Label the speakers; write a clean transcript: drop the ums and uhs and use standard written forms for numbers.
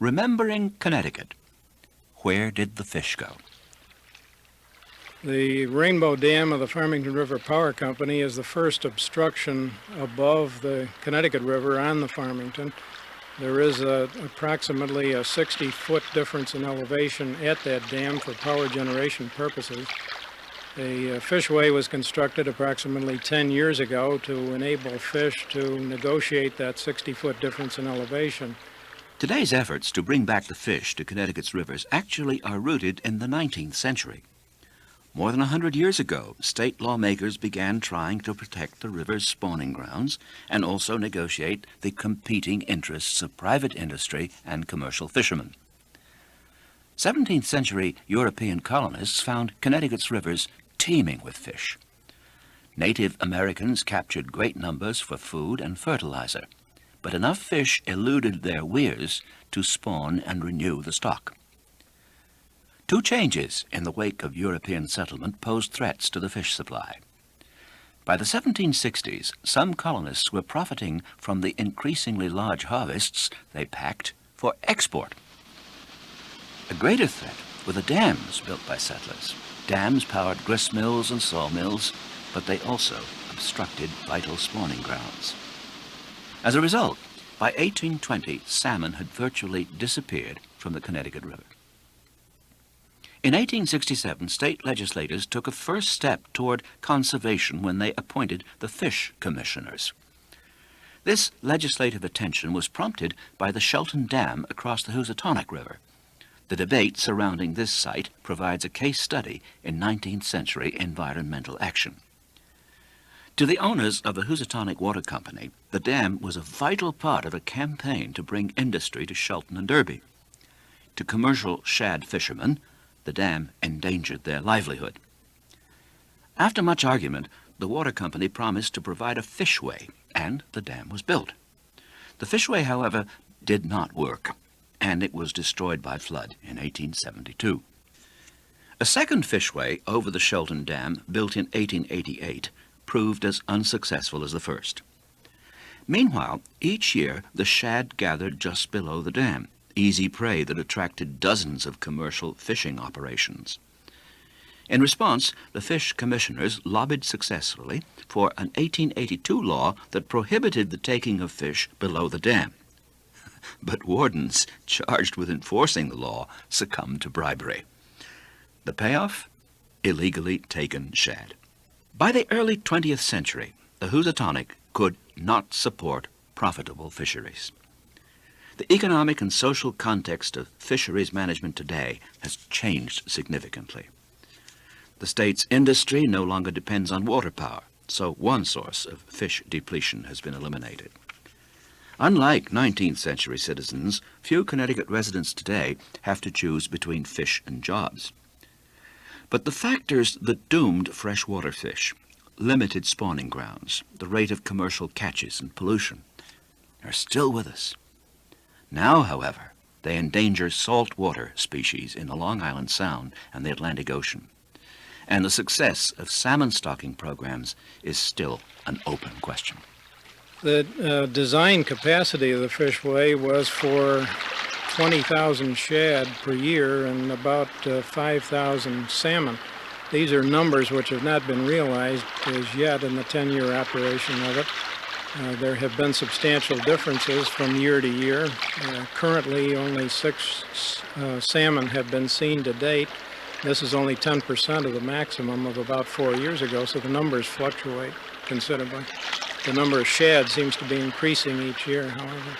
Speaker 1: Remembering Connecticut. Where did the fish go?
Speaker 2: The Rainbow Dam of the Farmington River Power Company is the first obstruction above the Connecticut River on the Farmington. There is approximately a 60-foot difference in elevation at that dam for power generation purposes. A fishway was constructed approximately 10 years ago to enable fish to negotiate that 60-foot difference in elevation.
Speaker 1: Today's efforts to bring back the fish to Connecticut's rivers actually are rooted in the 19th century. More than 100 years ago, state lawmakers began trying to protect the river's spawning grounds and also negotiate the competing interests of private industry and commercial fishermen. 17th century European colonists found Connecticut's rivers teeming with fish. Native Americans captured great numbers for food and fertilizer, but enough fish eluded their weirs to spawn and renew the stock. Two changes in the wake of European settlement posed threats to the fish supply. By the 1760s, some colonists were profiting from the increasingly large harvests they packed for export. A greater threat were the dams built by settlers. Dams powered grist mills and sawmills, but they also obstructed vital spawning grounds. As a result, by 1820, salmon had virtually disappeared from the Connecticut River. In 1867, state legislators took a first step toward conservation when they appointed the fish commissioners. This legislative attention was prompted by the Shelton Dam across the Housatonic River. The debate surrounding this site provides a case study in 19th century environmental action. To the owners of the Housatonic Water Company, the dam was a vital part of a campaign to bring industry to Shelton and Derby. To commercial shad fishermen, the dam endangered their livelihood. After much argument, the water company promised to provide a fishway, and the dam was built. The fishway, however, did not work, and it was destroyed by flood in 1872. A second fishway over the Shelton Dam, built in 1888, proved as unsuccessful as the first. Meanwhile, each year the shad gathered just below the dam, easy prey that attracted dozens of commercial fishing operations. In response, the fish commissioners lobbied successfully for an 1882 law that prohibited the taking of fish below the dam. But wardens charged with enforcing the law succumbed to bribery. The payoff? Illegally taken shad. By the early 20th century, the Housatonic could not support profitable fisheries. The economic and social context of fisheries management today has changed significantly. The state's industry no longer depends on water power, so one source of fish depletion has been eliminated. Unlike 19th century citizens, few Connecticut residents today have to choose between fish and jobs. But the factors that doomed freshwater fish, limited spawning grounds, the rate of commercial catches and pollution, are still with us. Now, however, they endanger saltwater species in the Long Island Sound and the Atlantic Ocean. And the success of salmon stocking programs is still an open question.
Speaker 2: The design capacity of the fishway was for 20,000 shad per year and about 5,000 salmon. These are numbers which have not been realized as yet in the 10-year operation of it. There have been substantial differences from year to year. Currently, only 6 salmon have been seen to date. This is only 10% of the maximum of about 4 years ago, so the numbers fluctuate considerably. The number of shad seems to be increasing each year, however.